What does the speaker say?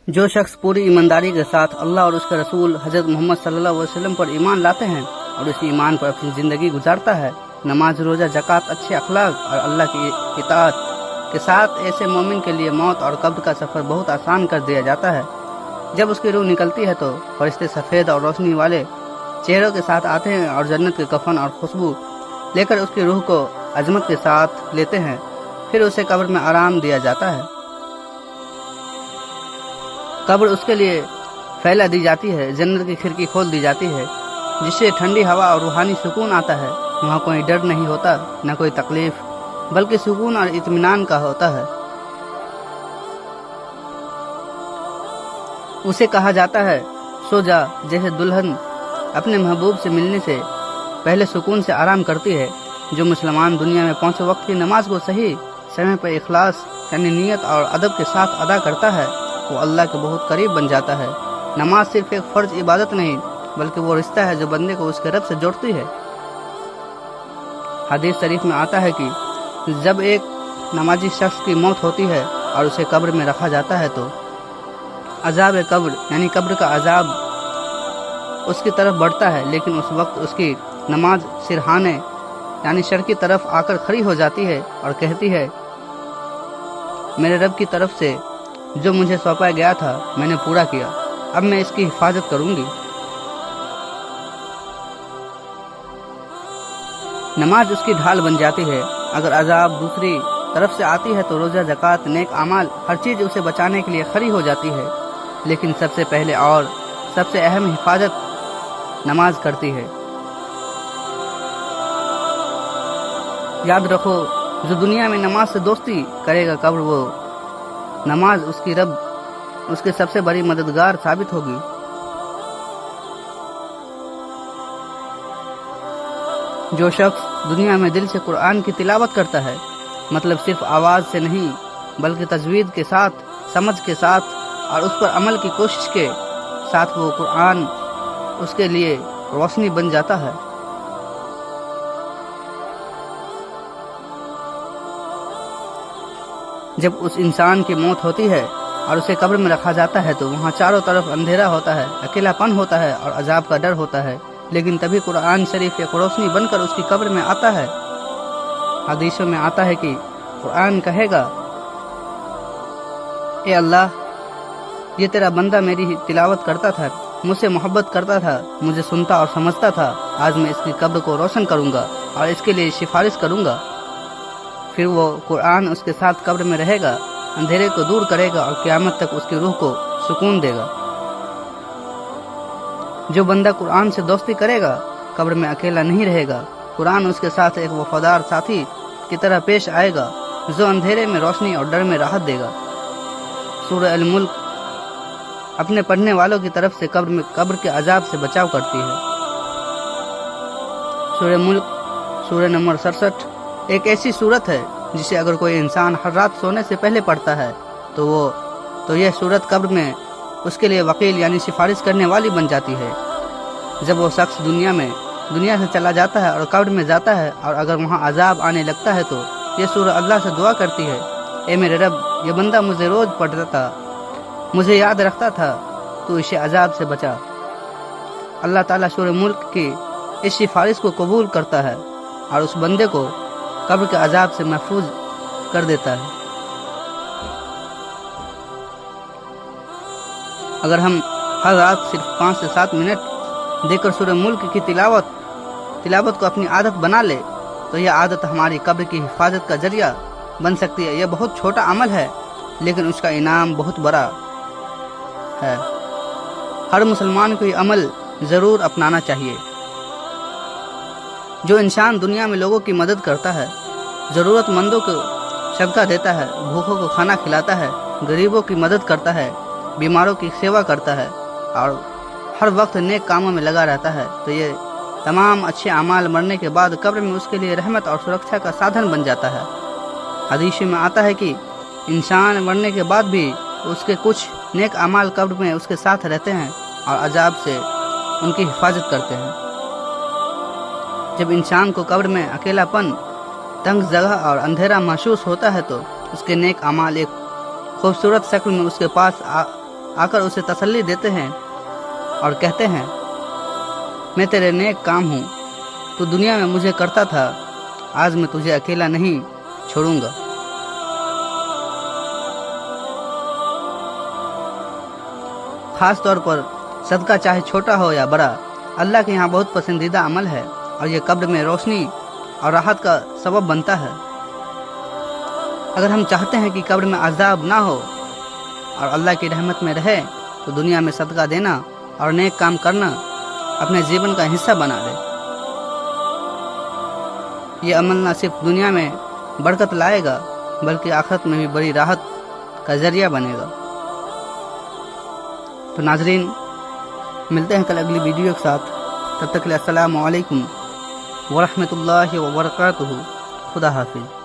جو شخص پوری ایمانداری کے ساتھ اللہ اور اس کے رسول حضرت محمد صلی اللہ علیہ وسلم پر ایمان لاتے ہیں اور اس ایمان پر اپنی زندگی گزارتا ہے، نماز، روزہ، زکوٰۃ، اچھے اخلاق اور اللہ کی اطاعت کے ساتھ، ایسے مومن کے لیے موت اور قبر کا سفر بہت آسان کر دیا جاتا ہے۔ جب اس کی روح نکلتی ہے تو فرشتے سفید اور روشنی والے چہروں کے ساتھ آتے ہیں اور جنت کے کفن اور خوشبو لے کر اس کی روح کو عظمت کے ساتھ لیتے ہیں، پھر اسے قبر میں آرام دیا جاتا ہے۔ قبر اس کے لیے پھیلا دی جاتی ہے، جنت کی کھڑکی کھول دی جاتی ہے جس سے ٹھنڈی ہوا اور روحانی سکون آتا ہے۔ وہاں کوئی ڈر نہیں ہوتا، نہ کوئی تکلیف، بلکہ سکون اور اطمینان کا ہوتا ہے۔ اسے کہا جاتا ہے سو جا، جیسے دلہن اپنے محبوب سے ملنے سے پہلے سکون سے آرام کرتی ہے۔ جو مسلمان دنیا میں 5 وقت کی نماز کو صحیح سمے پر اخلاص یعنی نیت اور ادب کے ساتھ ادا کرتا ہے، وہ اللہ کے بہت قریب بن جاتا ہے۔ نماز صرف ایک فرض عبادت نہیں، بلکہ وہ رشتہ ہے جو بندے کو اس کے رب سے جوڑتی ہے۔ حدیث شریف میں آتا ہے کہ جب ایک نمازی شخص کی موت ہوتی ہے اور اسے قبر میں رکھا جاتا ہے تو عذاب قبر یعنی قبر کا عذاب اس کی طرف بڑھتا ہے، لیکن اس وقت اس کی نماز سرہانے یعنی سر کی طرف آ کر کھڑی ہو جاتی ہے اور کہتی ہے، میرے رب کی طرف سے جو مجھے سونپا گیا تھا میں نے پورا کیا، اب میں اس کی حفاظت کروں گی۔ نماز اس کی ڈھال بن جاتی ہے۔ اگر عذاب دوسری طرف سے آتی ہے تو روزہ، زکوٰۃ، نیک اعمال، ہر چیز اسے بچانے کے لیے کھڑی ہو جاتی ہے، لیکن سب سے پہلے اور سب سے اہم حفاظت نماز کرتی ہے۔ یاد رکھو، جو دنیا میں نماز سے دوستی کرے گا، قبر وہ نماز اس کی رب اس کی سب سے بڑی مددگار ثابت ہوگی۔ جو شخص دنیا میں دل سے قرآن کی تلاوت کرتا ہے، مطلب صرف آواز سے نہیں بلکہ تجوید کے ساتھ، سمجھ کے ساتھ اور اس پر عمل کی کوشش کے ساتھ، وہ قرآن اس کے لیے روشنی بن جاتا ہے۔ جب اس انسان کی موت ہوتی ہے اور اسے قبر میں رکھا جاتا ہے تو وہاں چاروں طرف اندھیرا ہوتا ہے، اکیلا پن ہوتا ہے اور عذاب کا ڈر ہوتا ہے، لیکن تبھی قرآن شریف ایک روشنی بن کر اس کی قبر میں آتا ہے۔ حدیثوں میں آتا ہے کہ قرآن کہے گا، اے اللہ، یہ تیرا بندہ میری تلاوت کرتا تھا، مجھ سے محبت کرتا تھا، مجھے سنتا اور سمجھتا تھا، آج میں اس کی قبر کو روشن کروں گا اور اس کے لیے سفارش کروں گا۔ پھر وہ قرآن اس کے ساتھ قبر میں رہے گا، اندھیرے کو دور کرے گا اور قیامت تک اس کی روح کو سکون دے گا۔ جو بندہ قرآن سے دوستی کرے گا قبر میں اکیلا نہیں رہے گا، قرآن اس کے ساتھ ایک وفادار ساتھی کی طرح پیش آئے گا جو اندھیرے میں روشنی اور ڈر میں راحت دے گا۔ سورہ الملک اپنے پڑھنے والوں کی طرف سے قبر کے عذاب سے بچاؤ کرتی ہے۔ سورہ ملک سورہ نمبر 67 ایک ایسی سورت ہے جسے اگر کوئی انسان ہر رات سونے سے پہلے پڑھتا ہے تو یہ سورت قبر میں اس کے لیے وکیل یعنی سفارش کرنے والی بن جاتی ہے۔ جب وہ شخص دنیا سے چلا جاتا ہے اور قبر میں جاتا ہے اور اگر وہاں عذاب آنے لگتا ہے تو یہ سورہ اللہ سے دعا کرتی ہے، اے میرے رب، یہ بندہ مجھے روز پڑھتا تھا، مجھے یاد رکھتا تھا، تو اسے عذاب سے بچا۔ اللہ تعالیٰ سورہ ملک کی اس سفارش کو قبول کرتا ہے اور اس بندے کو قبر کے عذاب سے محفوظ کر دیتا ہے۔ اگر ہم ہر رات صرف 5 سے 7 منٹ دے کر سورہ ملک کی تلاوت کو اپنی عادت بنا لے تو یہ عادت ہماری قبر کی حفاظت کا ذریعہ بن سکتی ہے۔ یہ بہت چھوٹا عمل ہے لیکن اس کا انعام بہت بڑا ہے۔ ہر مسلمان کو یہ عمل ضرور اپنانا چاہیے۔ جو انسان دنیا میں لوگوں کی مدد کرتا ہے، ضرورت مندوں کو صدقہ دیتا ہے، بھوکوں کو کھانا کھلاتا ہے، غریبوں کی مدد کرتا ہے، بیماروں کی سیوا کرتا ہے اور ہر وقت نیک کاموں میں لگا رہتا ہے تو یہ تمام اچھے اعمال مرنے کے بعد قبر میں اس کے لیے رحمت اور سرکشا کا سادھن بن جاتا ہے۔ حدیث میں آتا ہے کہ انسان مرنے کے بعد بھی اس کے کچھ نیک اعمال قبر میں اس کے ساتھ رہتے ہیں اور عذاب سے ان کی حفاظت کرتے ہیں۔ جب انسان کو قبر میں اکیلا پن، تنگ جگہ اور اندھیرا محسوس ہوتا ہے تو اس کے نیک اعمال ایک خوبصورت شکل میں اس کے پاس آکر اسے تسلی دیتے ہیں اور کہتے ہیں میں تیرے نیک کام ہوں، تو دنیا میں مجھے کرتا تھا، آج میں تجھے اکیلا نہیں چھوڑوں گا۔ خاص طور پر صدقہ چاہے چھوٹا ہو یا بڑا، اللہ کے یہاں بہت پسندیدہ عمل ہے اور یہ قبر میں روشنی اور راحت کا سبب بنتا ہے۔ اگر ہم چاہتے ہیں کہ قبر میں عذاب نہ ہو اور اللہ کی رحمت میں رہے تو دنیا میں صدقہ دینا اور نیک کام کرنا اپنے جیون کا حصہ بنا لے۔ یہ عمل نہ صرف دنیا میں برکت لائے گا بلکہ آخرت میں بھی بڑی راحت کا ذریعہ بنے گا۔ تو ناظرین، ملتے ہیں کل اگلی ویڈیو کے ساتھ، تب تک کے لیے السلام علیکم ورحمۃ اللہ وبرکاتہ۔ خدا حافظ۔